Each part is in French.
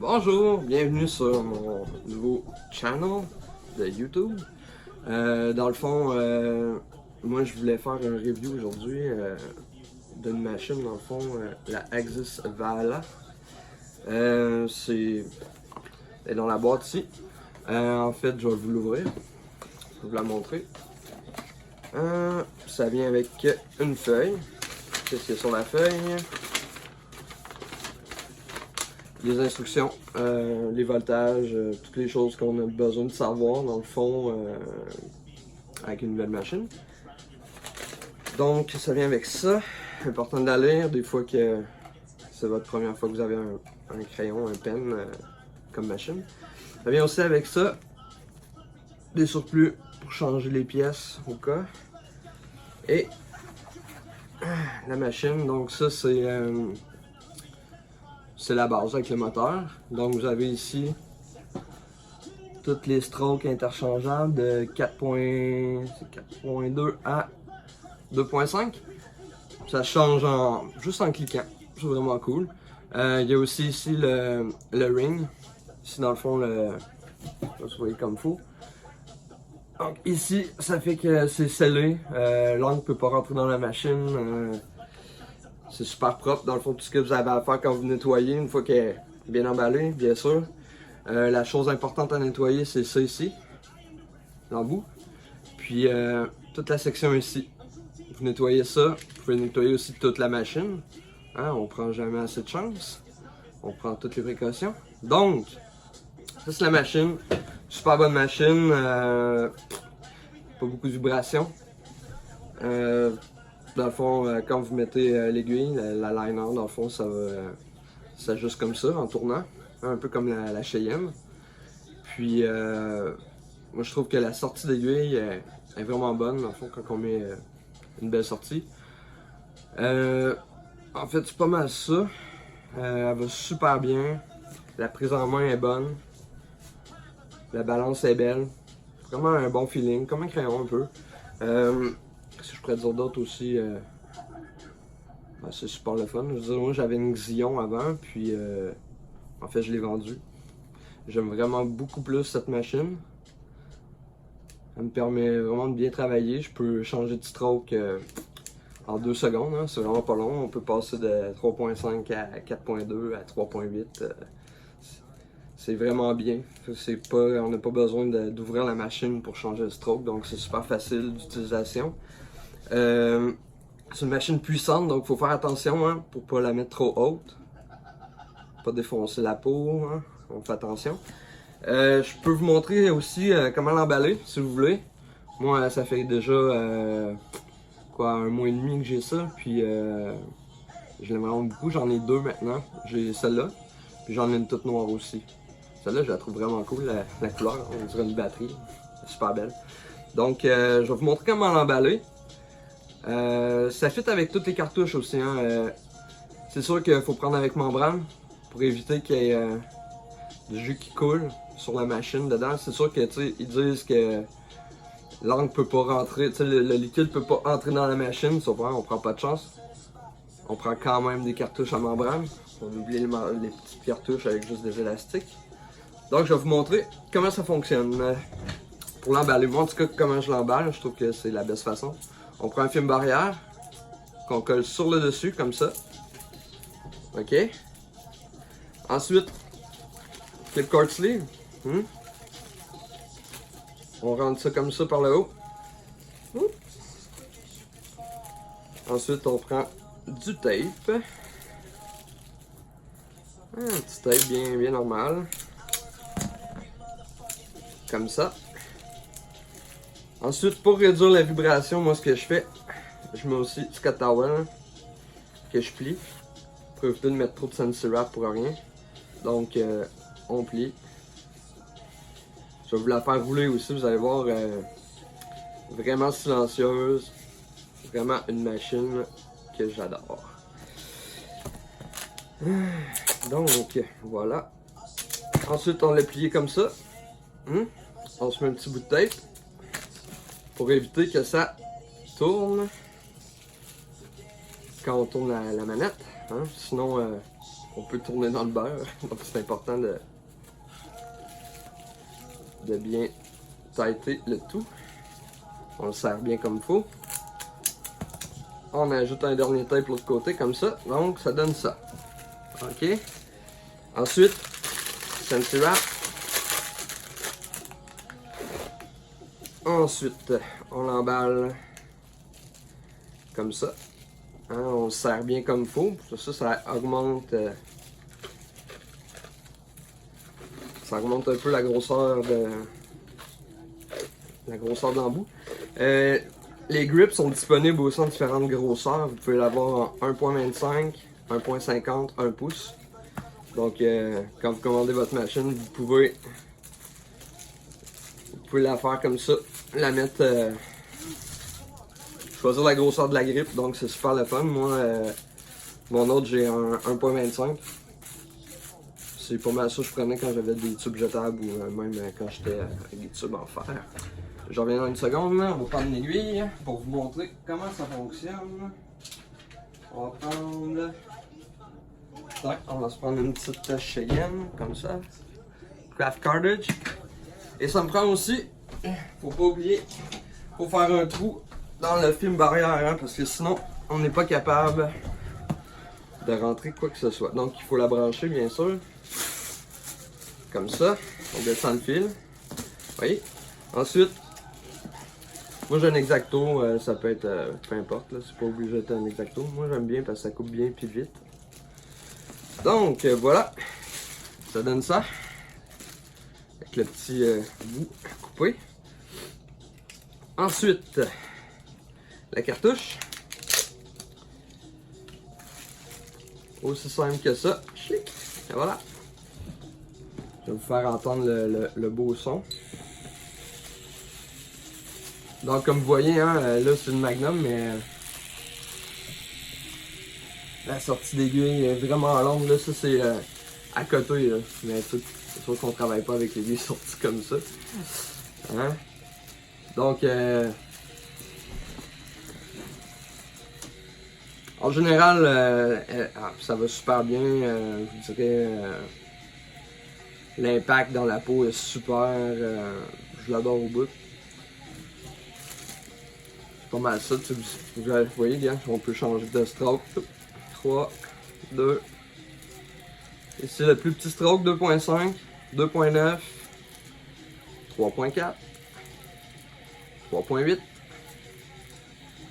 Bonjour, bienvenue sur mon nouveau channel de YouTube. Dans le fond, moi je voulais faire un review aujourd'hui d'une machine, dans le fond, la Axis Vala. C'est dans la boîte ici. En fait, je vais vous l'ouvrir, je vais vous la montrer. Ça vient avec une feuille. Qu'est-ce qu'il y a sur la feuille? Les instructions, les voltages, toutes les choses qu'on a besoin de savoir dans le fond avec une nouvelle machine. Donc ça vient avec ça. Important de la lire des fois que c'est votre première fois que vous avez un crayon, un pen comme machine. Ça vient aussi avec ça, des surplus pour changer les pièces au cas. Et la machine, donc ça c'est la base avec le moteur. Donc vous avez ici toutes les strokes interchangeables de 4.2 à 2.5. Ça change juste en cliquant. C'est vraiment cool. Il y a aussi ici le ring. Ici dans le fond, vous voyez comme il faut. Donc ici, ça fait que c'est scellé. L'angle ne peut pas rentrer dans la machine. C'est super propre. Dans le fond, tout ce que vous avez à faire quand vous nettoyez, une fois qu'elle est bien emballée, bien sûr. La chose importante à nettoyer, c'est ça ici, l'embout. Puis toute la section ici. Vous nettoyez ça, vous pouvez nettoyer aussi toute la machine. Hein, on prend jamais assez de chance. On prend toutes les précautions. Donc, ça c'est la machine. Super bonne machine. Pas beaucoup de vibrations. Dans le fond, quand vous mettez l'aiguille, la liner, dans le fond, ça s'ajuste comme ça, en tournant. Un peu comme la Cheyenne. Puis, moi je trouve que la sortie d'aiguille est vraiment bonne, dans le fond, quand on met une belle sortie. En fait, c'est pas mal ça. Elle va super bien. La prise en main est bonne. La balance est belle. Vraiment un bon feeling, comme un crayon un peu. Si je pourrais dire d'autres aussi, ben, c'est super le fun. Je veux dire, moi j'avais une Xion avant, puis en fait je l'ai vendue. J'aime vraiment beaucoup plus cette machine. Elle me permet vraiment de bien travailler. Je peux changer de stroke en 2 secondes. Hein. C'est vraiment pas long. On peut passer de 3.5 à 4.2 à 3.8. C'est vraiment bien. On n'a pas besoin d'ouvrir la machine pour changer de stroke. Donc c'est super facile d'utilisation. C'est une machine puissante. Donc il faut faire attention hein, pour ne pas la mettre trop haute. Pas défoncer la peau. Hein. On fait attention. Je peux vous montrer aussi comment l'emballer si vous voulez. Moi ça fait déjà un mois et demi que j'ai ça, puis je l'aime vraiment beaucoup. J'en ai 2 maintenant. J'ai celle-là, puis j'en ai une toute noire aussi. Celle-là je la trouve vraiment cool, la couleur, on dirait une batterie. C'est super belle. Donc je vais vous montrer comment l'emballer. Ça fit avec toutes les cartouches aussi. Hein. C'est sûr qu'il faut prendre avec membrane pour éviter qu'il y ait du jus qui coule sur la machine dedans. C'est sûr que ils disent que l'encre peut pas rentrer, le liquide peut pas entrer dans la machine, sauf on prend pas de chance. On prend quand même des cartouches à membrane. On oublie les petites cartouches avec juste des élastiques. Donc je vais vous montrer comment ça fonctionne. Pour l'emballer, moi en tout cas comment je l'emballe, je trouve que c'est la belle façon. On prend un film barrière qu'on colle sur le dessus comme ça. Ok. Ensuite, flipcord sleeve. On rentre ça comme ça par le haut. Ensuite, on prend du tape. Un petit tape bien normal. Comme ça. Ensuite, pour réduire la vibration, moi ce que je fais, je mets aussi du Scott Towel que je plie. Pour éviter de mettre trop de Sensi Wrap pour rien. Donc, on plie. Je vais vous la faire rouler aussi, vous allez voir, vraiment silencieuse, vraiment une machine que j'adore. Donc, voilà. Ensuite, on l'a plié comme ça. On se met un petit bout de tape pour éviter que ça tourne quand on tourne la manette. Hein? Sinon, on peut tourner dans le beurre. Donc c'est important de bien tighter le tout. On le serre bien comme il faut. On ajoute un dernier tape de l'autre côté comme ça. Donc ça donne ça. Ok. Ensuite, Scentsy Wrap. Ensuite, on l'emballe comme ça. Hein, on le serre bien comme il faut. Ça augmente un peu la grosseur de l'embout. Les grips sont disponibles aussi en différentes grosseurs. Vous pouvez l'avoir en 1.25, 1.50, 1 pouce. Donc quand vous commandez votre machine, vous pouvez la faire comme ça, la mettre, choisir la grosseur de la grippe, donc c'est super le fun. Moi, mon autre, j'ai un 1.25. C'est pas mal ça que je prenais quand j'avais des tubes jetables ou même quand j'étais avec des tubes en fer. Je reviens dans une seconde, on va prendre une aiguille pour vous montrer comment ça fonctionne. On va prendre... On va se prendre une petite Cheyenne, comme ça. Craft Cartridge. Et ça me prend aussi, faut pas oublier, faut faire un trou dans le film barrière, hein, parce que sinon, on n'est pas capable de rentrer quoi que ce soit. Donc, il faut la brancher, bien sûr. Comme ça. On descend le fil. Vous voyez? Ensuite, moi j'ai un X-Acto, ça peut être, peu importe, c'est pas obligé d'être un X-Acto. Moi j'aime bien parce que ça coupe bien puis vite. Donc voilà, ça donne ça. Avec le petit bout coupé. Ensuite, la cartouche. Aussi simple que ça. Et voilà. Je vais vous faire entendre le beau son. Donc comme vous voyez, hein, là c'est une Magnum, mais la sortie d'aiguille est vraiment longue. Là, ça c'est à côté, là. Mais c'est sûr qu'on travaille pas avec l'aiguille sortie comme ça. Hein? Donc en général, ça va super bien. Je dirais l'impact dans la peau est super. Je l'adore au bout. C'est pas mal ça. Vous voyez, bien, on peut changer de stroke. 3, 2. Ici, le plus petit stroke, 2.5, 2.9, 3.4, 3.8,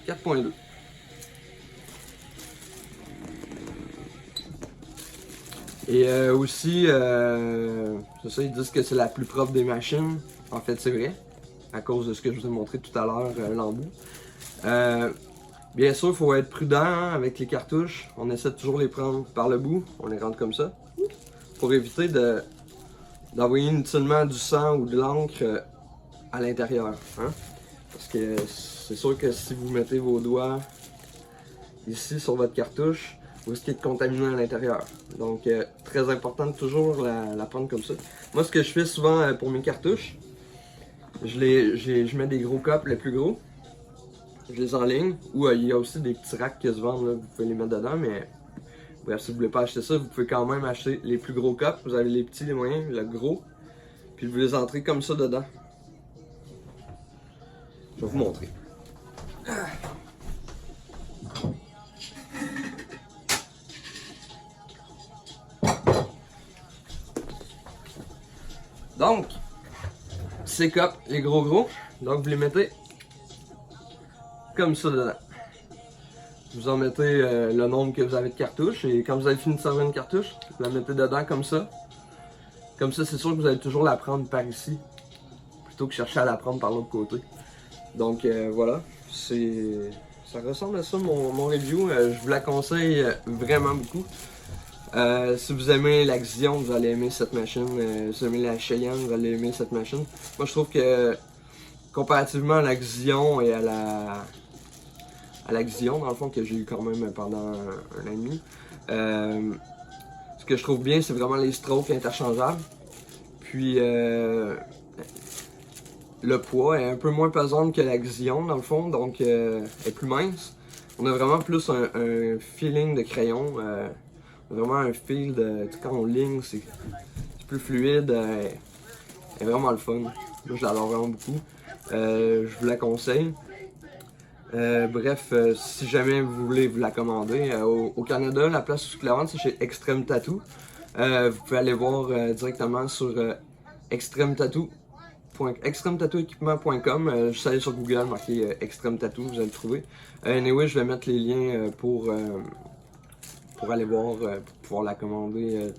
4.2. Et aussi, c'est ça, ils disent que c'est la plus propre des machines. En fait, c'est vrai, à cause de ce que je vous ai montré tout à l'heure, l'embout. Bien sûr, il faut être prudent hein, avec les cartouches. On essaie de toujours les prendre par le bout. On les rentre comme ça. Pour éviter d'envoyer inutilement du sang ou de l'encre à l'intérieur. Hein? Parce que c'est sûr que si vous mettez vos doigts ici sur votre cartouche, vous risquez de contaminer à l'intérieur. Donc, très important de toujours la prendre comme ça. Moi, ce que je fais souvent pour mes cartouches, je mets des gros cups, les plus gros. Je les enligne, ou il y a aussi des petits racks qui se vendent, là, vous pouvez les mettre dedans, mais bref, si vous voulez pas acheter ça, vous pouvez quand même acheter les plus gros cups. Vous avez les petits, les moyens, le gros, puis vous les entrez comme ça dedans. Je vais vous montrer. Donc, ces cups, les gros, donc vous les mettez comme ça dedans. Vous en mettez le nombre que vous avez de cartouches et quand vous avez fini de servir une cartouche, vous la mettez dedans comme ça. Comme ça, c'est sûr que vous allez toujours la prendre par ici plutôt que chercher à la prendre par l'autre côté. Donc voilà, ça ressemble à ça mon review. Je vous la conseille vraiment beaucoup. Si vous aimez la Xion, vous allez aimer cette machine. Si vous aimez la Cheyenne, vous allez aimer cette machine. Moi, je trouve que comparativement à la Xion et à la Xion, dans le fond, que j'ai eu quand même pendant un an et demi, ce que je trouve bien, c'est vraiment les strokes interchangeables. Puis, le poids est un peu moins pesant que la Xion, dans le fond, donc est plus mince. On a vraiment plus un feeling de crayon. Vraiment un feel de quand on ligne, c'est plus fluide. Elle est vraiment le fun. Moi, je l'adore vraiment beaucoup. Je vous la conseille. Bref, si jamais vous voulez vous la commander, au Canada, la place où je la vends, c'est chez Extreme Tattoo. Vous pouvez aller voir directement sur extremetattooequipement.com. Juste aller sur Google, marquer Extreme Tattoo, vous allez le trouver. Anyway, je vais mettre les liens pour aller voir, pour pouvoir la commander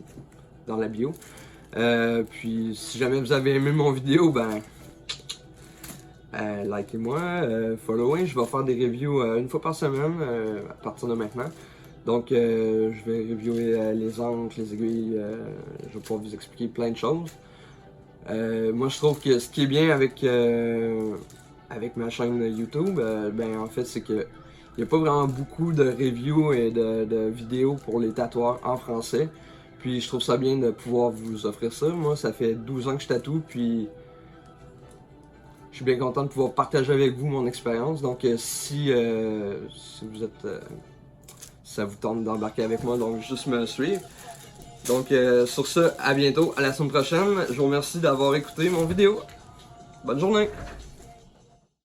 dans la bio. Puis si jamais vous avez aimé mon vidéo, ben likez-moi, followez, je vais faire des reviews une fois par semaine à partir de maintenant. Donc je vais reviewer les encres, les aiguilles, je vais pouvoir vous expliquer plein de choses. Moi je trouve que ce qui est bien avec ma chaîne YouTube, ben en fait c'est que il n'y a pas vraiment beaucoup de reviews et de vidéos pour les tatoueurs en français. Puis je trouve ça bien de pouvoir vous offrir ça. Moi ça fait 12 ans que je tatoue, puis je suis bien content de pouvoir partager avec vous mon expérience. Donc si vous êtes ça vous tente d'embarquer avec moi, donc juste me suivre. Donc sur ce, à bientôt, à la semaine prochaine. Je vous remercie d'avoir écouté mon vidéo. Bonne journée!